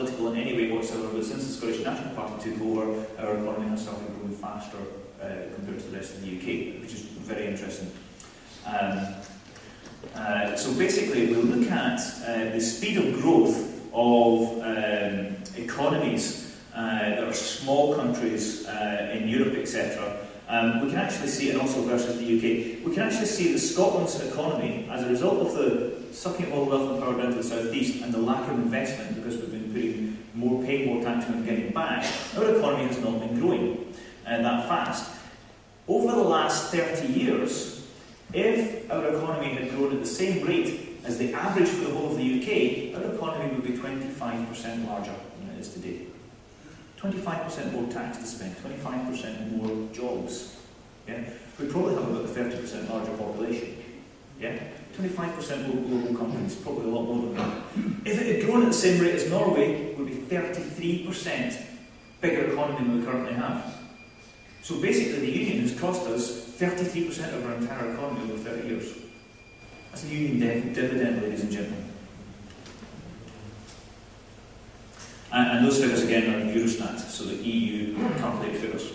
political in any way whatsoever, but since the Scottish National Party took over, our economy has started growing faster compared to the rest of the UK, which is very interesting. So basically, we'll look at the speed of growth of economies that are small countries in Europe, etc. We can actually see, and also versus the UK, we can actually see that Scotland's economy, as a result of the sucking of all the wealth and power down to the southeast and the lack of investment, because we've been paying more tax and getting back, our economy has not been growing that fast. Over the last 30 years, if our economy had grown at the same rate as the average for the whole of the UK, our economy would be 25% larger than it is today. 25% more tax to spend, 25% more jobs. Yeah? We'd probably have about a 30% larger population. Yeah? 25% more global companies, probably a lot more than that. If it had grown at the same rate as Norway, it would be 33% bigger economy than we currently have. So basically the Union has cost us 33% of our entire economy over 30 years. That's the Union dividend, ladies and gentlemen. And those figures again are Eurostat, so the EU calculated figures.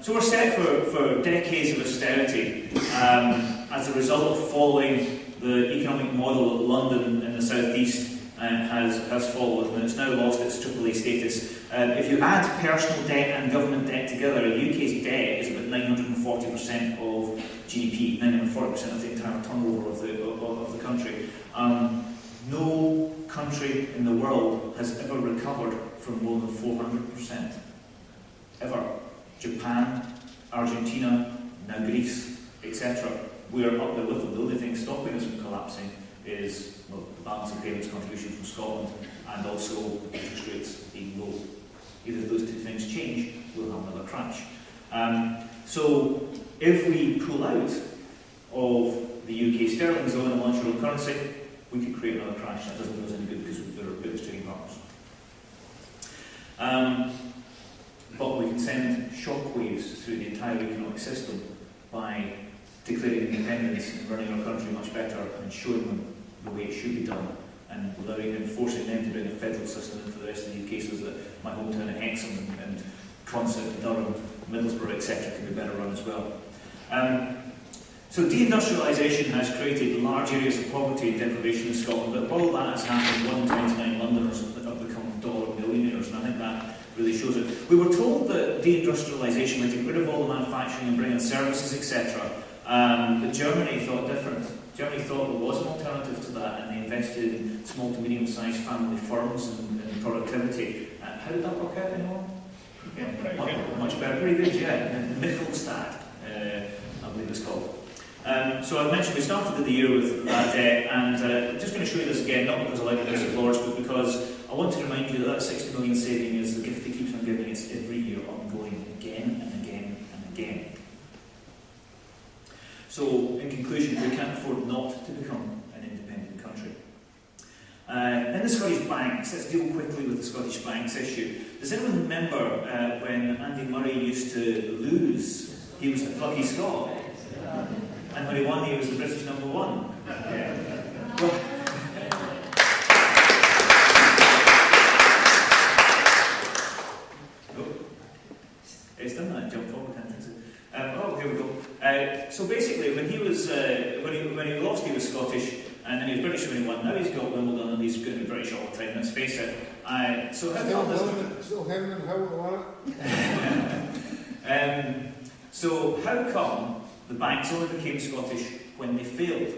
So we're set for decades of austerity as a result of following the economic model that London in the southeast has followed, and it's now lost its AAA status. If you add personal debt and government debt together, the UK's debt is about 940% of GDP, 940% of the entire turnover of the country. No country in the world has ever recovered from more than 400%. Ever. Japan, Argentina, now Greece, etc. We are up there with them. The only thing stopping us from collapsing is the balance of payments contribution from Scotland and also interest rates being low. Either of those two things change, we'll have another crash. So if we pull out of the UK sterling zone and launch our own currency, we could create another crash. That doesn't do us any good because we're our biggest trading partners. But we can send shockwaves through the entire economic system by declaring independence and running our country much better and showing them the way it should be done and allowing and forcing them to bring a federal system in for the rest of the UK so that my hometown of Hexham and Consett, Durham, Middlesbrough, etc. can be better run as well. So deindustrialisation has created large areas of poverty and deprivation in Scotland, but while that has happened, 1 in 29 Londoners have become dollar millionaires, and I think that really shows it. We were told that deindustrialisation would get rid of all the manufacturing and bring in services, etc. But Germany thought different. Germany thought there was an alternative to that, and they invested in small to medium-sized family firms and productivity. How did that work out, anyone? Yeah, much better. Pretty good, yeah. Mittelstand, I believe it's called. So I mentioned we started the year with that debt, and I'm just going to show you this again, not because I like this of Lords, but because I want to remind you that 60 million saving is the gift that keeps on giving. It's every year ongoing, again and again and again. So, in conclusion, we can't afford not to become an independent country. Then the Scottish banks. Let's deal quickly with the Scottish banks issue. Does anyone remember when Andy Murray used to lose? He was the plucky Scot. And when he won, he was the British number one. Yeah. Well, it's done that jump forward, hasn't it? Oh, here we go. So basically, when he was when he lost, he was Scottish, and then he was British when he won. Now he's got Wimbledon, and he's going to be British all the time. Let's face it. So how come this? Still him and how won it? So how come the banks only became Scottish when they failed?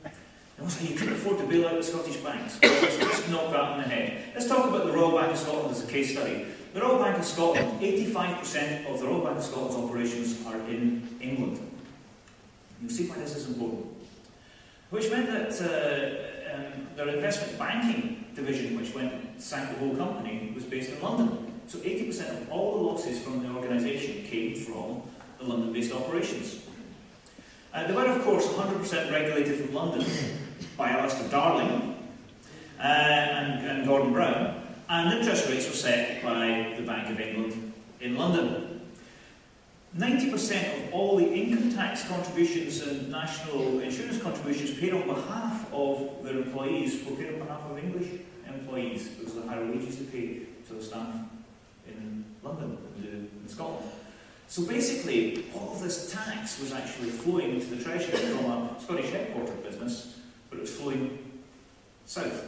And also, you couldn't afford to bail out the Scottish banks. Let's knock that on the head. Let's talk about the Royal Bank of Scotland as a case study. The Royal Bank of Scotland, 85% of the Royal Bank of Scotland's operations are in England. You'll see why this is important. Which meant that their investment banking division, which sank the whole company, was based in London. So 80% of all the losses from the organisation came from the London-based operations. They were, of course, 100% regulated from London by Alistair Darling and Gordon Brown, and interest rates were set by the Bank of England in London. 90% of all the income tax contributions and national insurance contributions paid on behalf of their employees were paid on behalf of English employees because of the higher wages they pay to the staff in London and in Scotland. So basically, all of this tax was actually flowing into the Treasury from a Scottish headquartered business, but it was flowing south.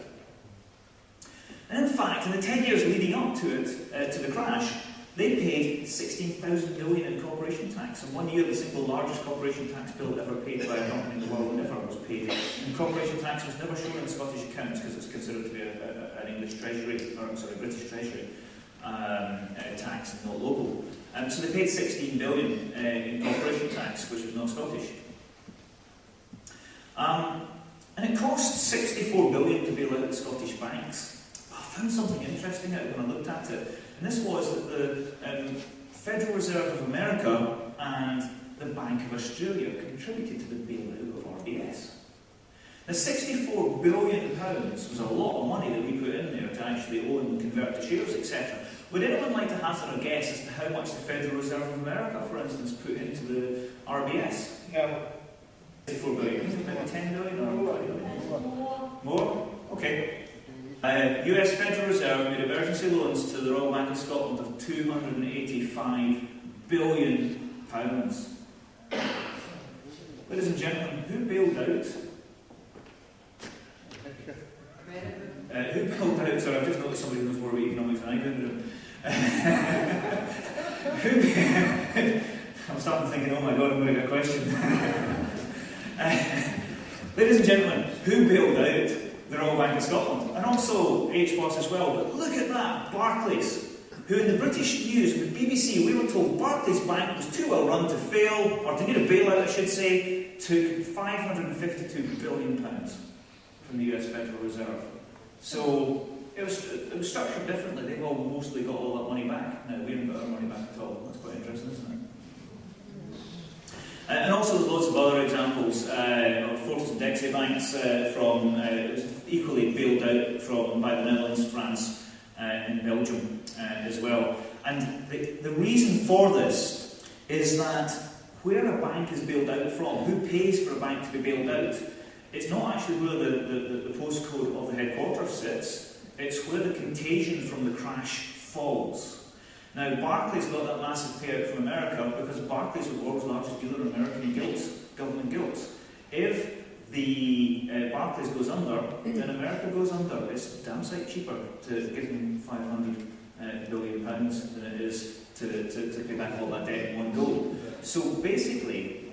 And in fact, in the 10 years leading up to it, to the crash, they paid 16,000 million in corporation tax. In 1 year, the single largest corporation tax bill ever paid by a company in the world never was paid. And corporation tax was never shown in Scottish accounts because it's considered to be an English Treasury, or sorry, British Treasury tax and not local. So they paid 16 billion in corporation tax, which was not Scottish. And it cost 64 billion to bail out the Scottish banks. I found something interesting out when I looked at it, and this was that the Federal Reserve of America and the Bank of Australia contributed to the bailout of RBS. Now, £64 billion was a lot of money that we put in there to actually own and convert to shares, etc. Would anyone like to hazard a guess as to how much the Federal Reserve of America, for instance, put into the RBS? No. 64 billion. Maybe 10 billion or 20 billion? More? Okay. US Federal Reserve made emergency loans to the Royal Bank of Scotland of £285 billion. Ladies and gentlemen, who bailed out? Who bailed out? Sorry, I've just noticed somebody who knows more about economics than I do. I'm starting thinking, oh my god, I'm going to get a question. Ladies and gentlemen, who bailed out the Royal Bank of Scotland? And also HBOS as well. But look at that, Barclays, who in the British news, with BBC, we were told Barclays Bank was too well run to fail, or to need a bailout, I should say, took £552 billion from the US Federal Reserve. So it was structured differently. They've all mostly got all that money back. No, we haven't got our money back at all. That's quite interesting, isn't it? And also there's lots of other examples of Fortis and Dexia banks from equally bailed out by the Netherlands, France, and Belgium as well. And the reason for this is that where a bank is bailed out from, who pays for a bank to be bailed out, it's not actually where the postcode of the headquarters sits, it's where the contagion from the crash falls. Now, Barclays got that massive payout from America because Barclays was the world's largest dealer in American gilts, government gilts. If the Barclays goes under, then America goes under. It's damn sight cheaper to give them £500 billion than it is to pay back all that debt in one go. So basically,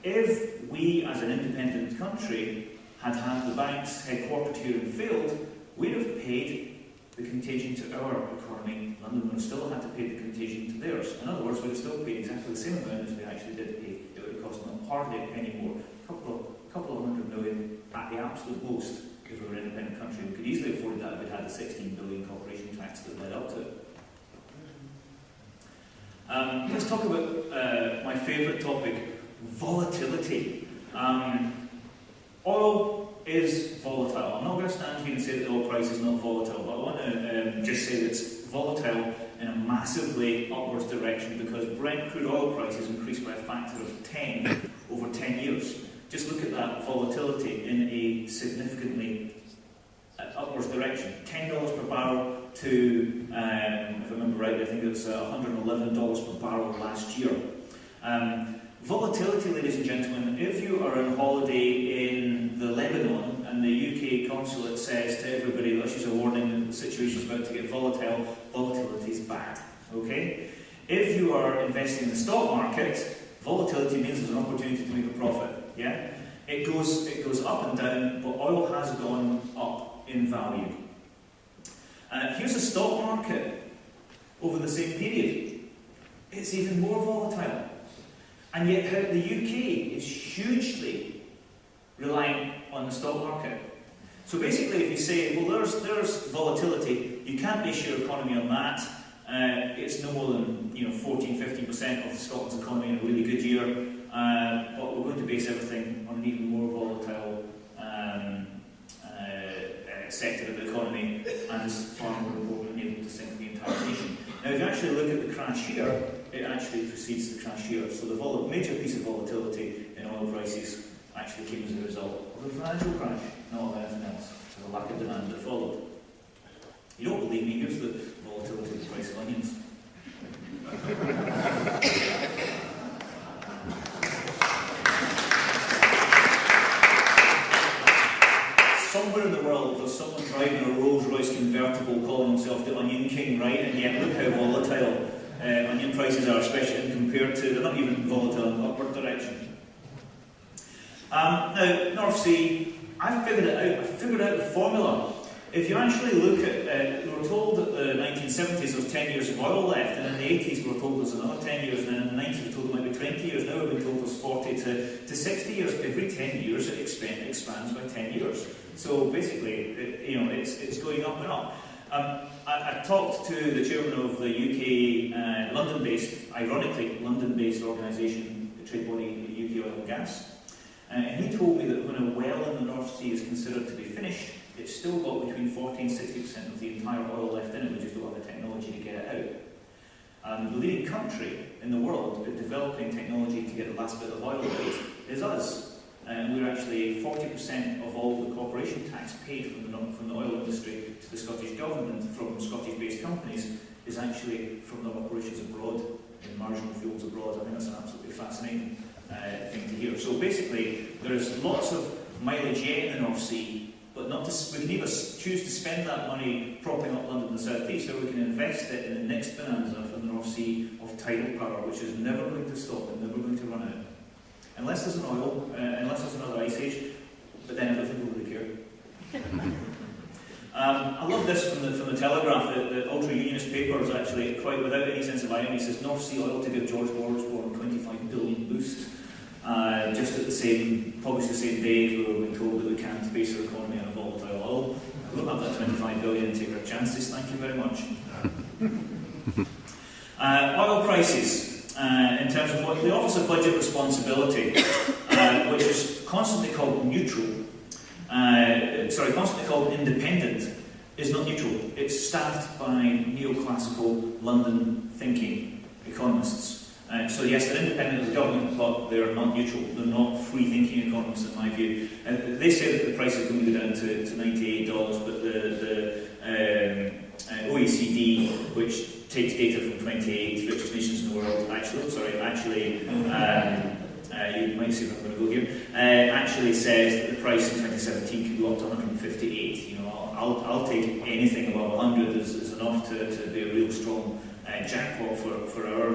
if we as an independent country had had the banks headquartered here and failed, we'd have paid the contagion to our economy. London would have still had to pay the contagion to theirs. In other words, we'd have still paid exactly the same amount as we actually did pay. It would have cost them hardly a penny more. A couple of hundred million at the absolute most, if we were an independent country. We could easily afford that if we'd had the 16 billion corporation tax that led up to it. Let's talk about my favourite topic, volatility. Oil is volatile. I'm not going to stand here and say that the oil price is not volatile, but I want to just say that it's volatile in a massively upwards direction because Brent crude oil prices increased by a factor of 10 over 10 years. Just look at that volatility in a significantly upwards direction. $10 per barrel to, if I remember right, I think it was $111 per barrel last year. Volatility, ladies and gentlemen, if you are on holiday in the Lebanon and the UK consulate says to everybody, let's use a warning that the situation is about to get volatile, volatility is bad, okay? If you are investing in the stock market, volatility means there's an opportunity to make a profit, yeah? It goes up and down, but oil has gone up in value. Here's the stock market over the same period. It's even more volatile. And yet the UK is hugely reliant on the stock market. So basically if you say, well there's volatility, you can't base your economy on that, it's no more than 14-15% of Scotland's economy in a really good year, but we're going to base everything on an even more volatile sector of the economy, and is far more important and able to sink the entire nation. Now if you actually look at the crash here, it actually precedes the crash here. So the major piece of volatility in oil prices actually came as a result of the financial crash, not of anything else. There's a lack of demand that followed. You don't believe me? Here's the volatility of the price of onions. Somewhere in the world there's someone driving a Rolls-Royce convertible calling himself the Onion King, right? And yet look how volatile onion prices are, especially compared to, they're not even volatile in the upward direction. Now, North Sea, I figured it out. I figured out the formula. If you actually look at, we were told that the 1970s there was 10 years of oil left, and in the 80s we were told there's another 10 years, and in the 90s we were told it might be 20 years. Now we've been told there's 40 to 60 years. Every 10 years it expands by 10 years. So basically, it's going up and up. I talked to the chairman of the UK, London-based, ironically, London-based organisation, the trade body UK Oil and Gas, and he told me that when a well in the North Sea is considered to be finished, it's still got between 40 and 60% of the entire oil left in it. We just don't have the technology to get it out. The leading country in the world at developing technology to get the last bit of oil out is us. And we're actually 40% of all the corporation tax paid from the oil industry to the Scottish government from Scottish-based companies is actually from their operations abroad, in marginal fields abroad. I think that's an absolutely fascinating thing to hear. So basically, there's lots of mileage yet in the North Sea, but not to, we can either choose to spend that money propping up London and the South East, or we can invest it in the next bonanza from the North Sea of tidal power, which is never going to stop and never going to run out. Unless there's an oil, unless there's another ice age, but then I don't think we'll really care. I love this from the Telegraph. The ultra-unionist paper is actually quite without any sense of irony. It says North Sea oil to give George Osborne 25 billion boost. Just at the same, published the same day, we were being told that we can't base our economy on a volatile oil. We don't have that 25 billion and take our chances. Thank you very much. Oil prices. In terms of what the Office of Budget Responsibility, which is constantly called neutral, constantly called independent, is not neutral. It's staffed by neoclassical London thinking economists. So yes, they're independent of the government, but they're not neutral. They're not free-thinking economists, in my view. They say that the price is going to go down to $98, but the OECD, which takes data from 28 richest nations in the world, you might see where I'm going to go here, actually says that the price in 2017 could go up to 158. You know, I'll take anything above 100 is enough to be a real strong jackpot for our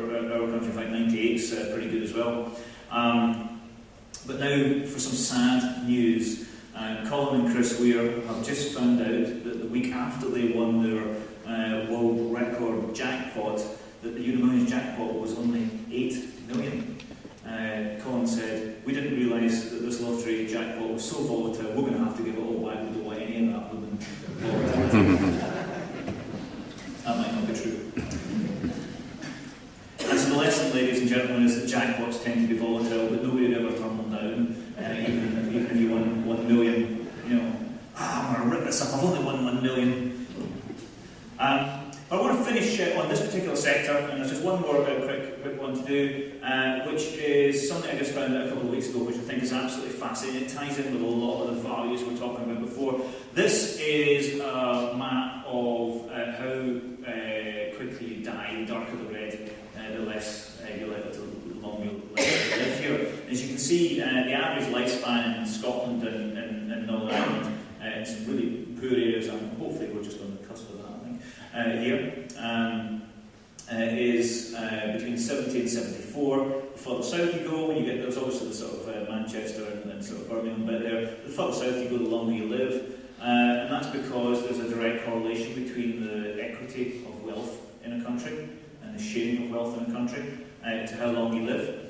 country. In fact, 98 is pretty good as well. But now for some sad news. Colin and Chris Weir have just found out that the week after they won their world record jackpot, that the Unimillions jackpot was only 8 million. Colin said, we didn't realise that this lottery jackpot was so volatile, we're going to have to give it all back. We don't want any of that with them. That might not be true. And so the lesson, ladies and gentlemen, is that jackpots tend to be volatile, but nobody would ever turn them down. Even if you won 1 million, I'm going to rip this up, I've only won 1 million. But I want to finish on this particular sector, and there's just one more quick one to do, which is something I just found out a couple of weeks ago, which I think is absolutely fascinating. It ties in with a lot of the values we were talking about before. This is a map of how quickly you die. The darker the red, the less the longer you live here. As you can see, the average lifespan in Scotland and Northern Ireland, in some really poor areas, and hopefully we're just on the cusp of that, I think, here, is between 70 and 74. The further south you go, when you get, there's obviously the sort of Manchester and sort of Birmingham bit there, the further south you go, the longer you live. And that's because there's a direct correlation between the equity of wealth in a country and the sharing of wealth in a country to how long you live.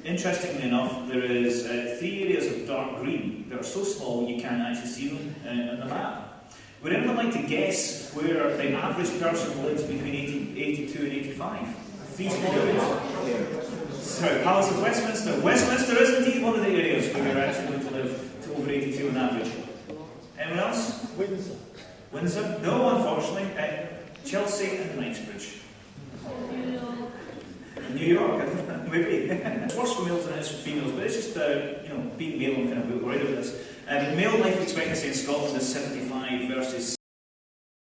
Interestingly enough, there is 3 areas of dark green that are so small you can't actually see them on the map. Would anyone like to guess where the average person lives between 82 and 85? 3 small areas. Sorry, Palace of Westminster. Westminster is indeed one of the areas where you're actually going to live to over 82 on average. Anyone else? Windsor. Windsor? No, unfortunately. Chelsea and Knightsbridge. New York, maybe. It's worse for males than it is for females, but it's just, being male, I'm kind of worried about this. Male life expectancy in Scotland is 75 versus